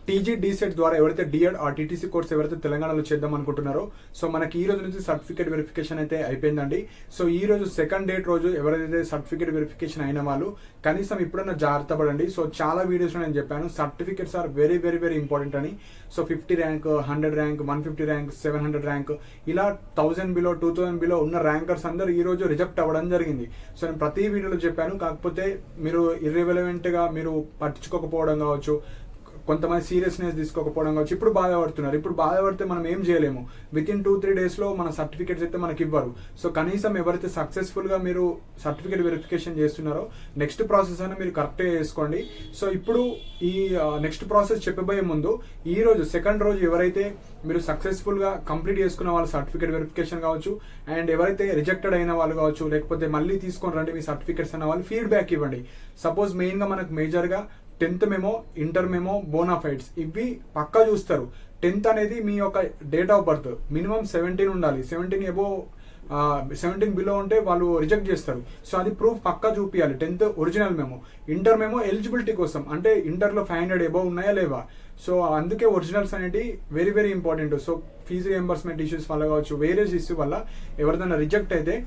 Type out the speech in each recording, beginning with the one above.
TG DEECET ద్వారా ఎవరైతే D.Ed ఆ టీటీసీ కోర్స్ ఎవరైతే తెలంగాణలో చేద్దాం అనుకుంటున్నారో సో మనకి ఈ రోజు నుంచి సర్టిఫికేట్ వెరిఫికేషన్ అయితే అయిపోయిందండి. సో ఈ రోజు సెకండ్ డేట్ రోజు ఎవరైతే సర్టిఫికేట్ వెరిఫికేషన్ అయిన వాళ్ళు కనీసం ఇప్పుడన్నా జాగ్రత్త పడండి. సో చాలా వీడియోస్లో నేను చెప్పాను certificates are very very very important అని. So 50 rank, 100 rank, 150 rank, 700 rank ఇలా 1000 బిలో 2000 బిలో ఉన్న ర్యాంకర్స్ అందరూ ఈ రోజు రిజెక్ట్ అవ్వడం జరిగింది. సో నేను ప్రతి వీడియోలో చెప్పాను, కాకపోతే మీరు ఇర్రెలవెంట్ గా మీరు పట్టించుకోకపోవడం కావచ్చు, కొంతమంది సీరియస్నెస్ తీసుకోకపోవడం కావచ్చు, ఇప్పుడు బాధపడుతున్నారు. ఇప్పుడు బాధపడితే మనం ఏం చేయలేము. వితిన్ 2-3 డేస్లో మన సర్టిఫికేట్స్ అయితే మనకి ఇవ్వరు. సో కనీసం ఎవరైతే సక్సెస్ఫుల్గా మీరు సర్టిఫికేట్ వెరిఫికేషన్ చేస్తున్నారో నెక్స్ట్ ప్రాసెస్ అయినా మీరు కరెక్ట్గా చేసుకోండి. సో ఇప్పుడు ఈ నెక్స్ట్ ప్రాసెస్ చెప్పబోయే ముందు ఈ రోజు సెకండ్ రోజు ఎవరైతే మీరు సక్సెస్ఫుల్గా కంప్లీట్ చేసుకున్న వాళ్ళ సర్టిఫికేట్ వెరిఫికేషన్ కావచ్చు, అండ్ ఎవరైతే రిజెక్టెడ్ అయిన వాళ్ళు కావచ్చు, లేకపోతే మళ్ళీ తీసుకొని రండి మీ సర్టిఫికేట్స్ అన్న వాళ్ళు ఫీడ్బ్యాక్ ఇవ్వండి. సపోజ్ మెయిన్గా మనకు మేజర్గా 10th memo, inter memo, bonafides ఇవి పక్కా చూస్తారు. 10th అనేది మీ యొక్క డేట్ ఆఫ్ బర్త్ మినిమం 17 ఉండాలి. 17 బిలో ఉంటే వాళ్ళు రిజెక్ట్ చేస్తారు. సో అది ప్రూఫ్ పక్కా చూపించాలి. 10th original memo. Inter memo eligibility కోసం, అంటే ఇంటర్లో 500 ఎబోవ్ ఉన్నాయా లేవా. సో అందుకే ఒరిజినల్స్ అనేది very very important. So fees reimbursement issues వల్ల కావచ్చు, వేరే ఇష్యూ వల్ల ఎవరిదైనా రిజెక్ట్ అయితే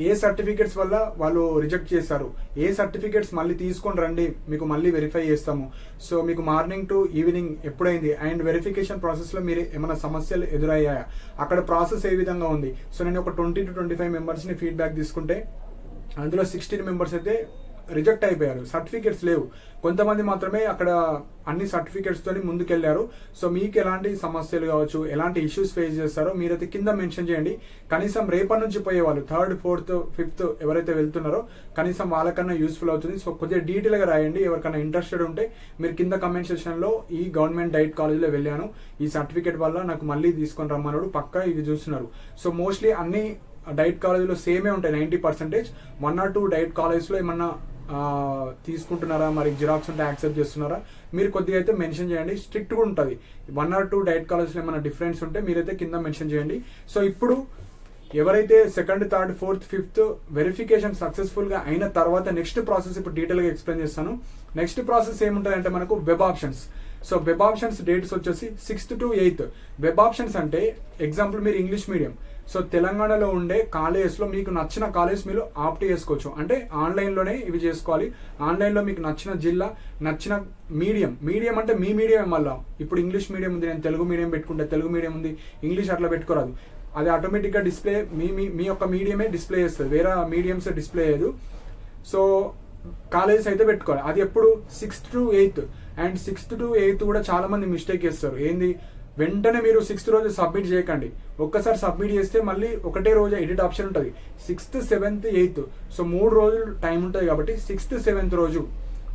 ఏ సర్టిఫికేట్స్ వల్ల వాళ్ళు రిజెక్ట్ చేశారు, ఏ సర్టిఫికేట్స్ మళ్ళీ తీసుకొని రండి, మీకు మళ్ళీ వెరిఫై చేస్తాము. సో మీకు మార్నింగ్ టు ఈవినింగ్ ఎప్పుడైంది, అండ్ వెరిఫికేషన్ ప్రాసెస్లో మీరు ఏమైనా సమస్యలు ఎదురయ్యాయా, అక్కడ ప్రాసెస్ ఏ విధంగా ఉంది. సో నేను ఒక 20 to 25 మెంబర్స్ని ఫీడ్బ్యాక్ తీసుకుంటే అందులో 16 మెంబర్స్ అయితే రిజెక్ట్ అయిపోయారు, సర్టిఫికేట్స్ లేవు. కొంతమంది మాత్రమే అక్కడ అన్ని సర్టిఫికేట్స్ తోని ముందుకెళ్లారు. సో మీకు ఎలాంటి సమస్యలు కావచ్చు, ఎలాంటి ఇష్యూస్ ఫేస్ చేస్తారో మీరైతే కింద మెన్షన్ చేయండి. కనీసం రేపటి నుంచి పోయే వాళ్ళు 3rd, 4th, 5th ఎవరైతే వెళ్తున్నారో కనీసం వాళ్ళకన్నా యూస్ఫుల్ అవుతుంది. సో కొద్దిగా డీటెయిల్గా రాయండి. ఎవరికైనా ఇంట్రెస్టెడ్ ఉంటే మీరు కింద కమెంట్ సెక్షన్లో ఈ గవర్నమెంట్ డైట్ కాలేజ్లో వెళ్ళాను, ఈ సర్టిఫికేట్ వల్ల నాకు మళ్ళీ తీసుకొని రమ్మన్నాడు, పక్కా ఇది చూస్తున్నారు. సో మోస్ట్లీ అన్ని డైట్ కాలేజ్లో సేమే ఉంటాయి 90%. 1 or 2 డైట్ కాలేజ్లో ఏమన్నా తీసుకుంటున్నారా, మరి జిరాక్స్ ఉంటే యాక్సెప్ట్ చేస్తున్నారా, మీరు కొద్దిగా అయితే మెన్షన్ చేయండి. స్ట్రిక్ట్గా ఉంటుంది. 1 or 2 డైట్ కాలేజ్లో ఏమైనా డిఫరెన్స్ ఉంటే మీరైతే కింద మెన్షన్ చేయండి. సో ఇప్పుడు ఎవరైతే 2nd, 3rd, 4th, 5th verification సక్సెస్ఫుల్గా అయిన తర్వాత నెక్స్ట్ ప్రాసెస్ ఇప్పుడు డీటెయిల్గా ఎక్స్ప్లెయిన్ చేస్తాను. నెక్స్ట్ ప్రాసెస్ ఏముంటుందంటే మనకు web options. So web options dates వచ్చేసి 6th to 8th. Web options అంటే ఎగ్జాంపుల్ మీరు ఇంగ్లీష్ మీడియం, సో తెలంగాణలో ఉండే కాలేజెస్లో మీకు నచ్చిన కాలేజ్ మీరు ఆప్ట్ చేసుకోవచ్చు. అంటే ఆన్లైన్లోనే ఇవి చేసుకోవాలి. ఆన్లైన్లో మీకు నచ్చిన జిల్లా, నచ్చిన మీడియం అంటే మీ మీడియం మళ్ళీ. ఇప్పుడు ఇంగ్లీష్ మీడియం ఉంది, నేను తెలుగు మీడియం పెట్టుకుంటే తెలుగు మీడియం ఉంది, ఇంగ్లీష్ అట్లా పెట్టుకోరాదు. అది ఆటోమేటిక్గా డిస్ప్లే మీ యొక్క మీడియమే డిస్ప్లే చేస్తుంది, వేరే మీడియంస్ డిస్ప్లే చేయదు. సో కాలేజెస్ అయితే పెట్టుకోవాలి. అది ఎప్పుడు 6th to 8th. And 6th to 8th కూడా చాలా మంది మిస్టేక్ చేస్తారు. ఏంది, వెంటనే మీరు 6th రోజు సబ్మిట్ చేయకండి. ఒక్కసారి సబ్మిట్ చేస్తే మళ్ళీ ఒకటే రోజు ఎడిట్ ఆప్షన్ ఉంటుంది. 6th, 7th, 8th. సో 3 రోజులు టైం ఉంటుంది కాబట్టి 6th, 7th రోజు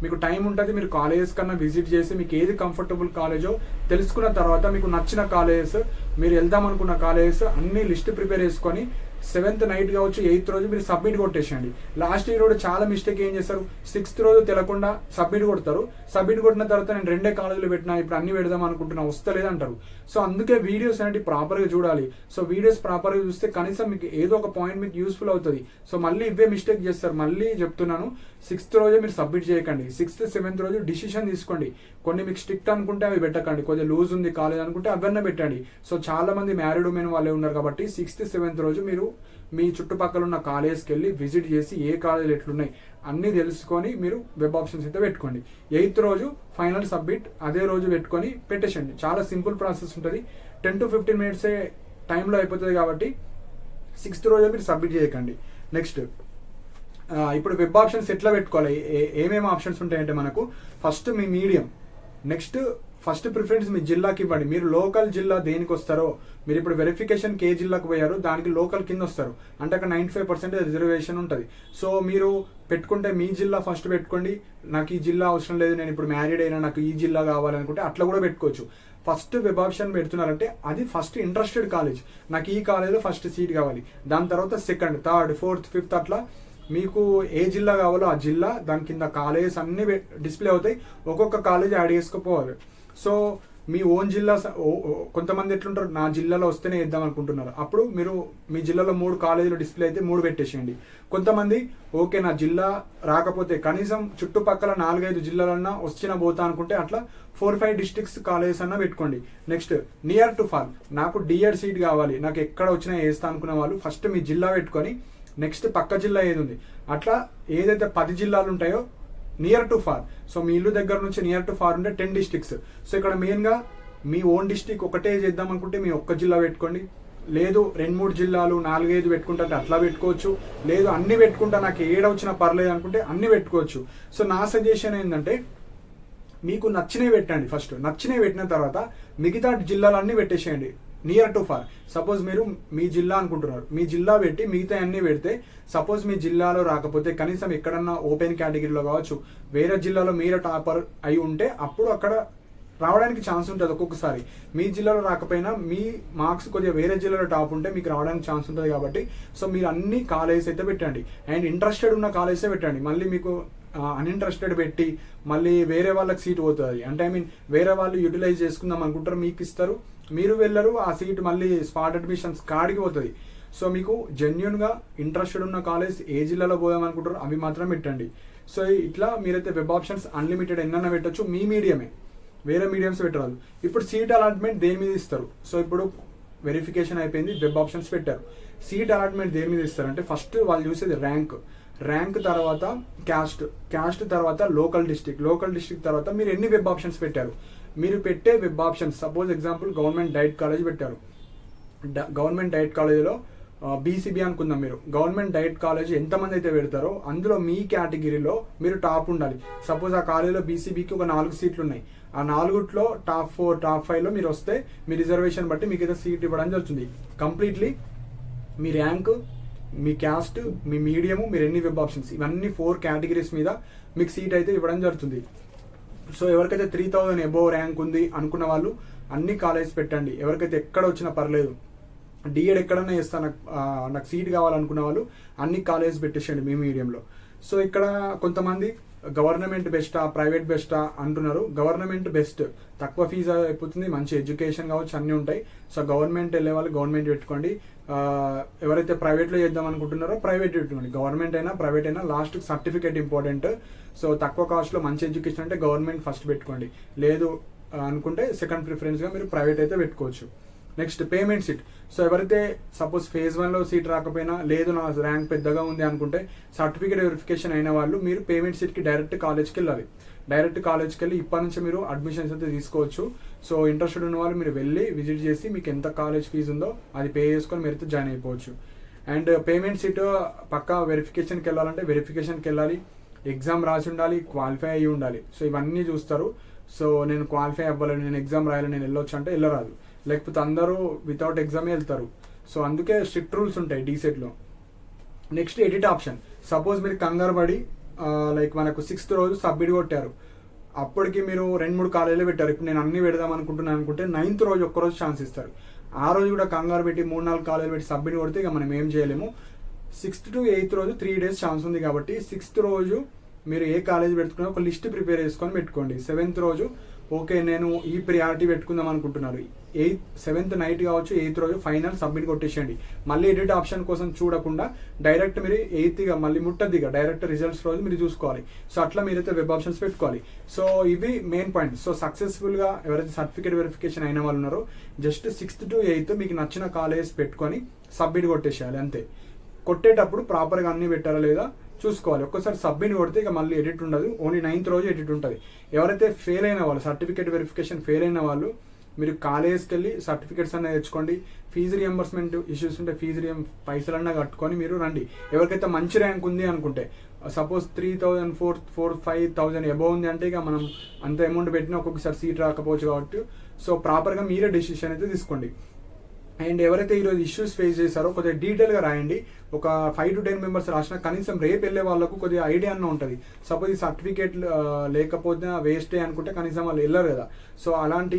మీకు టైం ఉంటుంది. మీరు కాలేజెస్ కన్నా విజిట్ చేసి మీకు ఏది కంఫర్టబుల్ కాలేజో తెలుసుకున్న తర్వాత మీకు నచ్చిన కాలేజెస్, మీరు వెళ్దాం అనుకున్న కాలేజెస్ అన్ని లిస్ట్ ప్రిపేర్ చేసుకొని 7th నైట్ కావచ్చు, 8th రోజు మీరు సబ్మిట్ కొట్టేసేయండి. లాస్ట్ ఇయర్ కూడా చాలా మిస్టేక్ ఏం చేస్తారు, 6th రోజు తెలకుండా సబ్మిట్ కొడతారు. సబ్మిట్ కొట్టిన తర్వాత నేను 2 కాలేజీలు పెట్టినా, ఇప్పుడు అన్ని పెడదాం అనుకుంటున్నా, వస్తలేదు అంటారు. సో అందుకే వీడియోస్ అనేవి ప్రాపర్గా చూడాలి. సో వీడియోస్ ప్రాపర్గా చూస్తే కనీసం మీకు ఏదో ఒక పాయింట్ మీకు యూస్ఫుల్ అవుతుంది. సో మళ్ళీ ఇవే మిస్టేక్ చేస్తారు. మళ్ళీ చెప్తున్నాను, 6th రోజే మీరు సబ్మిట్ చేయకండి. 6th, 7th రోజు డిసిషన్ తీసుకోండి. కొన్ని మీకు స్ట్రిక్ట్ అనుకుంటే అవి పెట్టకండి, కొద్దిగా లూజ్ ఉంది కాలేజ్ అనుకుంటే అవన్నీ పెట్టండి. సో చాలా మంది మ్యారీడ్ ఉమెన్ వాళ్ళే ఉన్నారు కాబట్టి 6th, 7th రోజు మీరు మీ చుట్టుపక్కల ఉన్న కాలేజ్కి వెళ్ళి విజిట్ చేసి ఏ కాలేజీలు ఎట్లున్నాయి అన్నీ తెలుసుకొని మీరు వెబ్ ఆప్షన్స్ అయితే పెట్టుకోండి. 8th రోజు ఫైనల్ సబ్మిట్ అదే రోజు పెట్టుకొని పెట్టేసండి. చాలా సింపుల్ ప్రాసెస్ ఉంటుంది. 10 to 15 minutes టైంలో అయిపోతుంది కాబట్టి 6th రోజు మీరు సబ్మిట్ చేయకండి. నెక్స్ట్ ఇప్పుడు వెబ్ ఆప్షన్స్ ఎట్లా పెట్టుకోవాలి, ఏమేమి ఆప్షన్స్ ఉంటాయంటే మనకు ఫస్ట్ మీ మీడియం, నెక్స్ట్ ఫస్ట్ ప్రిఫరెన్స్ మీ జిల్లాకి ఇవ్వండి. మీరు లోకల్ జిల్లా దేనికి వస్తారో, మీరు ఇప్పుడు వెరిఫికేషన్కి ఏ జిల్లాకు పోయారో దానికి లోకల్ కింద వస్తారు, అంటే అక్కడ 95% రిజర్వేషన్ ఉంటుంది. సో మీరు పెట్టుకుంటే మీ జిల్లా ఫస్ట్ పెట్టుకోండి. నాకు ఈ జిల్లా అవసరం లేదు, నేను ఇప్పుడు మ్యారీడ్ అయినా నాకు ఈ జిల్లా కావాలనుకుంటే అట్లా కూడా పెట్టుకోవచ్చు. ఫస్ట్ వెబ్ ఆప్షన్ పెడుతున్నారంటే అది ఫస్ట్ ఇంట్రెస్టెడ్ కాలేజ్, నాకు ఈ కాలేజ్లో ఫస్ట్ సీట్ కావాలి. దాని తర్వాత 2nd, 3rd, 4th, 5th అట్లా మీకు ఏ జిల్లా కావాలో ఆ జిల్లా, దాని కింద కాలేజెస్ అన్ని డిస్ప్లే అవుతాయి. ఒక్కొక్క కాలేజ్ యాడ్ చేసుకోపోవాలి. సో మీ ఓన్ జిల్లా కొంతమంది ఎట్లుంటారు, నా జిల్లాలో వస్తేనే వేద్దాం అనుకుంటున్నారు. అప్పుడు మీరు మీ జిల్లాలో 3 కాలేజీలు డిస్ప్లే అయితే 3 పెట్టేసేయండి. కొంతమంది ఓకే నా జిల్లా రాకపోతే కనీసం చుట్టుపక్కల 4-5 జిల్లాలన్నా వచ్చినా పోతా అనుకుంటే అట్లా 4-5 డిస్ట్రిక్ట్స్ కాలేజెస్ అన్నా పెట్టుకోండి. నెక్స్ట్ నియర్ టు ఫాల్, నాకు డిఎడ్ సీట్ కావాలి, నాకు ఎక్కడ వచ్చినా వేస్తా అనుకునే వాళ్ళు ఫస్ట్ మీ జిల్లా పెట్టుకొని నెక్స్ట్ పక్క జిల్లా ఏది ఉంది అట్లా ఏదైతే 10 జిల్లాలు ఉంటాయో నియర్ టు ఫార్. సో మీ ఇల్లు దగ్గర నుంచి నియర్ టు ఫార్ ఉంటే 10 డిస్ట్రిక్ట్స్. సో ఇక్కడ మెయిన్గా మీ ఓన్ డిస్ట్రిక్ట్ ఒకటే చేద్దాం అనుకుంటే మీ ఒక్క జిల్లా పెట్టుకోండి. లేదు 2-3 జిల్లాలు 4-5 పెట్టుకుంటే అట్లా పెట్టుకోవచ్చు. లేదు అన్ని పెట్టుకుంటా నాకు ఏడవచ్చినా పర్లేదు అనుకుంటే అన్ని పెట్టుకోవచ్చు. సో నా సజెషన్ ఏంటంటే మీకు నచ్చినవి పెట్టండి. ఫస్ట్ నచ్చినవి పెట్టిన తర్వాత మిగతా జిల్లాలన్నీ పెట్టేసేయండి నియర్ టు ఫార్. సపోజ్ మీరు మీ జిల్లా అనుకుంటున్నారు, మీ జిల్లా పెట్టి మిగతా అన్ని పెడితే సపోజ్ మీ జిల్లాలో రాకపోతే కనీసం ఎక్కడన్నా ఓపెన్ కేటగిరీలో కావచ్చు వేరే జిల్లాలో మీరే టాపర్ అయి ఉంటే అప్పుడు అక్కడ రావడానికి ఛాన్స్ ఉంటుంది. ఒక్కొక్కసారి మీ జిల్లాలో రాకపోయినా మీ మార్క్స్ కొద్దిగా వేరే జిల్లాలో టాప్ ఉంటే మీకు రావడానికి ఛాన్స్ ఉంటుంది. కాబట్టి సో మీరు అన్ని కాలేజెస్ అయితే పెట్టండి అండ్ ఇంట్రెస్టెడ్ ఉన్న కాలేజెస్ పెట్టండి. మళ్ళీ మీకు అన్ఇంట్రెస్టెడ్ పెట్టి మళ్ళీ వేరే వాళ్ళకి సీట్ పోతుంది అంటే ఐ మీన్ వేరే వాళ్ళు యూటిలైజ్ చేసుకుందాం అనుకుంటారు, మీకు ఇస్తారు, మీరు వెళ్ళరు, ఆ సీట్ మళ్ళీ స్పాట్ అడ్మిషన్స్ కాడికి పోతుంది. సో మీకు జెన్యున్గా ఇంట్రెస్టెడ్ ఉన్న కాలేజ్ ఏ జిల్లాలో పోదాం అనుకుంటారో అవి మాత్రం పెట్టండి. సో ఇట్లా మీరైతే వెబ్ ఆప్షన్స్ అన్లిమిటెడ్ ఎన్నైనా పెట్టచ్చు, మీ మీడియమే, వేరే మీడియంస్ పెట్టరాదు. ఇప్పుడు సీట్ అలాట్మెంట్ దేని మీద ఇస్తారు? సో ఇప్పుడు వెరిఫికేషన్ అయిపోయింది, వెబ్ ఆప్షన్స్ పెట్టారు. సీట్ అలాట్మెంట్ దేని మీద ఇస్తారు అంటే ఫస్ట్ వాళ్ళు చూసేది ర్యాంక్ తర్వాత క్యాస్ట్ తర్వాత లోకల్ డిస్ట్రిక్ట్ తర్వాత మీరు ఎన్ని వెబ్ ఆప్షన్స్ పెట్టారు. మీరు పెట్టే web options suppose example government diet college పెట్టారు. గవర్నమెంట్ డైట్ కాలేజీలో బీసీబీ అనుకుందాం. మీరు గవర్నమెంట్ డైట్ కాలేజ్ ఎంతమంది అయితే పెడతారో అందులో మీ కేటగిరీలో మీరు టాప్ ఉండాలి. సపోజ్ ఆ కాలేజీలో బీసీబీకి ఒక 4 సీట్లు ఉన్నాయి. ఆ 4లో టాప్ 4 టాప్ 5లో మీరు వస్తే మీ రిజర్వేషన్ బట్టి మీకు అయితే సీట్ ఇవ్వడం జరుగుతుంది. కంప్లీట్లీ మీ ర్యాంక్, మీ క్యాస్ట్, మీ మీడియము, మీరు ఎన్ని వెబ్ ఆప్షన్స్ ఇవన్నీ 4 కేటగిరీస్ మీద మీకు సీట్ అయితే ఇవ్వడం జరుగుతుంది. సో ఎవరికైతే 3000 అబోవ్ ర్యాంక్ ఉంది అనుకున్న వాళ్ళు అన్ని కాలేజ్ పెట్టండి. ఎవరికైతే ఎక్కడ వచ్చినా పర్లేదు, డిఎడ్ ఎక్కడన్నా చేస్తా నాకు సీట్ కావాలనుకున్న వాళ్ళు అన్ని కాలేజ్ పెట్టేసేయండి మీ మీడియంలో. సో ఇక్కడ కొంతమంది గవర్నమెంట్ బెస్టా ప్రైవేట్ బెస్టా అంటున్నారు. గవర్నమెంట్ బెస్ట్, తక్కువ ఫీజు అయిపోతుంది, మంచి ఎడ్యుకేషన్ కావచ్చు, అన్నీ ఉంటాయి. సో గవర్నమెంట్ వెళ్ళే వాళ్ళు గవర్నమెంట్ పెట్టుకోండి. ఎవరైతే ప్రైవేట్లో చేద్దాం అనుకుంటున్నారో ప్రైవేట్ పెట్టుకోండి. గవర్నమెంట్ అయినా ప్రైవేట్ అయినా లాస్ట్ సర్టిఫికేట్ ఇంపార్టెంట్. సో తక్కువ కాస్ట్లో మంచి ఎడ్యుకేషన్ అంటే గవర్నమెంట్ ఫస్ట్ పెట్టుకోండి. లేదు అనుకుంటే సెకండ్ ప్రిఫరెన్స్గా మీరు ప్రైవేట్ అయితే పెట్టుకోవచ్చు. Next payment seat. సో ఎవరైతే సపోజ్ ఫేజ్ 1లో సీట్ రాకపోయినా లేదు నా ర్యాంక్ పెద్దగా ఉంది అనుకుంటే సర్టిఫికేట్ వెరిఫికేషన్ అయిన వాళ్ళు మీరు పేమెంట్ సీట్కి డైరెక్ట్ కాలేజ్కి వెళ్ళాలి. డైరెక్ట్ కాలేజ్కి వెళ్ళి ఇప్పటి నుంచి మీరు అడ్మిషన్స్ అయితే తీసుకోవచ్చు. సో ఇంట్రెస్టెడ్ ఉన్న వాళ్ళు మీరు వెళ్ళి విజిట్ చేసి మీకు ఎంత కాలేజ్ ఫీజు ఉందో అది పే చేసుకొని మీరు అయితే జాయిన్ అయిపోవచ్చు. అండ్ పేమెంట్ సీట్ పక్కా వెరిఫికేషన్కి వెళ్ళాలంటే వెరిఫికేషన్కి వెళ్ళాలి, ఎగ్జామ్ రాసి ఉండాలి, క్వాలిఫై అయ్యి ఉండాలి. సో ఇవన్నీ చూస్తారు. సో నేను క్వాలిఫై అవ్వాలి, నేను ఎగ్జామ్ రాయాలి, నేను వెళ్ళొచ్చు అంటే వెళ్ళరాదు. లేకపోతే అందరూ వితౌట్ ఎగ్జామే వెళ్తారు. సో అందుకే స్ట్రిక్ట్ రూల్స్ ఉంటాయి డీసెట్లో. Next edit option. సపోజ్ మీరు కంగారు పడి లైక్ మనకు 6th రోజు సబ్మిట్ కొట్టారు, అప్పటికి మీరు 2-3 కాలేజీలు పెట్టారు. ఇప్పుడు నేను అన్ని పెడదాం అనుకుంటున్నాను అనుకుంటే 9th రోజు ఒక్కరోజు ఛాన్స్ ఇస్తారు. ఆ రోజు కూడా కంగారు పెట్టి 3-4 కాలేజీలు పెట్టి సబ్మిట్ కొడితే ఇక మనం ఏం చేయలేము. 6th to 8th రోజు 3 days ఛాన్స్ ఉంది కాబట్టి 6th రోజు మీరు ఏ కాలేజ్ పెట్టుకున్నా ఒక లిస్ట్ ప్రిపేర్ చేసుకొని పెట్టుకోండి. 7th రోజు ఓకే నేను ఈ ప్రియారిటీ పెట్టుకుందాం అనుకుంటున్నారు, 7th నైట్ కావచ్చు 8th రోజు ఫైనల్ సబ్మిట్ కొట్టేసేయండి. మళ్ళీ ఎడిట్ ఆప్షన్ కోసం చూడకుండా డైరెక్ట్ మీరు 8th మళ్ళీ ముట్టద్దిగా డైరెక్ట్ రిజల్ట్స్ రోజు మీరు చూసుకోవాలి. సో అట్లా మీరైతే వెబ్ ఆప్షన్స్ పెట్టుకోవాలి. సో ఇవి మెయిన్ పాయింట్. సో సక్సెస్ఫుల్గా ఎవరైతే సర్టిఫికేట్ వెరిఫికేషన్ అయిన వాళ్ళు ఉన్నారో జస్ట్ 6th to 8th మీకు నచ్చిన కాలేజ్ పెట్టుకొని సబ్మిట్ కొట్టేసేయాలి అంతే. కొట్టేటప్పుడు ప్రాపర్గా అన్ని పెట్టారా లేదా చూసుకోవాలి. ఒక్కసారి సబ్మిట్ కొడితే ఇక మళ్ళీ ఎడిట్ ఉండదు, ఓన్లీ 9th రోజు ఎడిట్ ఉంటుంది. ఎవరైతే ఫెయిల్ అయిన వాళ్ళు సర్టిఫికేట్ వెరిఫికేషన్ ఫెయిల్ అయిన వాళ్ళు మీరు కాలేజ్కి వెళ్ళి సర్టిఫికేట్స్ అన్న తెచ్చుకోండి. ఫీజు రియంబర్స్మెంట్ ఇష్యూస్ ఉంటే పైసలన్నా కట్టుకొని మీరు రండి. ఎవరికైతే మంచి ర్యాంక్ ఉంది అనుకుంటే సపోజ్ 3,000 4,000-5,000 అబౌవ్ ఉంది అంటే ఇక మనం అంత అమౌంట్ పెట్టినా ఒక్కొక్కసారి సీట్ రాకపోవచ్చు కాబట్టి సో ప్రాపర్గా మీరే డెసిషన్ అయితే తీసుకోండి. అండ్ ఎవరైతే ఈరోజు ఇష్యూస్ ఫేస్ చేశారో కొద్దిగా డీటెయిల్గా రాయండి. ఒక 5 to 10 మెంబర్స్ రాసినా కనీసం రేపు వెళ్ళే వాళ్ళకు కొద్దిగా ఐడియా అన్న ఉంటుంది. సపోజ్ ఈ సర్టిఫికేట్ లేకపోతే వేస్టే అనుకుంటే కనీసం వాళ్ళు వెళ్ళరు కదా. సో అలాంటి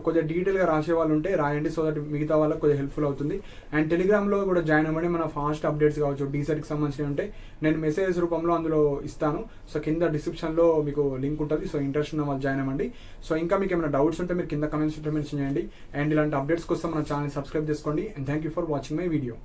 కొద్దిగా డీటెయిల్గా రాసే వాళ్ళు ఉంటే రాయండి, సో దట్ మిగతా వాళ్ళకి కొద్దిగా హెల్ప్ఫుల్ అవుతుంది. అండ్ టెలిగ్రామ్లో కూడా జాయిన్ అవ్వండి. మన ఫాస్ట్ అప్డేట్స్ కావచ్చు, డీసెట్కి సంబంధించినవి ఉంటే నేను మెసేజ్ రూపంలో అందులో ఇస్తాను. సో కింద డిస్క్రిప్షన్లో మీకు లింక్ ఉంటుంది. సో ఇంట్రెస్ట్ ఉన్న వాళ్ళు జాయిన్ అవ్వండి. సో ఇంకా మీకు ఏమైనా డౌట్స్ ఉంటే మీరు కింద కమెంట్స్ మెన్షన్ చేయండి. అండ్ ఇలాంటి అప్డేట్స్ కోసం మన ఛానల్ సబ్స్క్రైబ్ చేసుకోండి. And thank you for watching my video.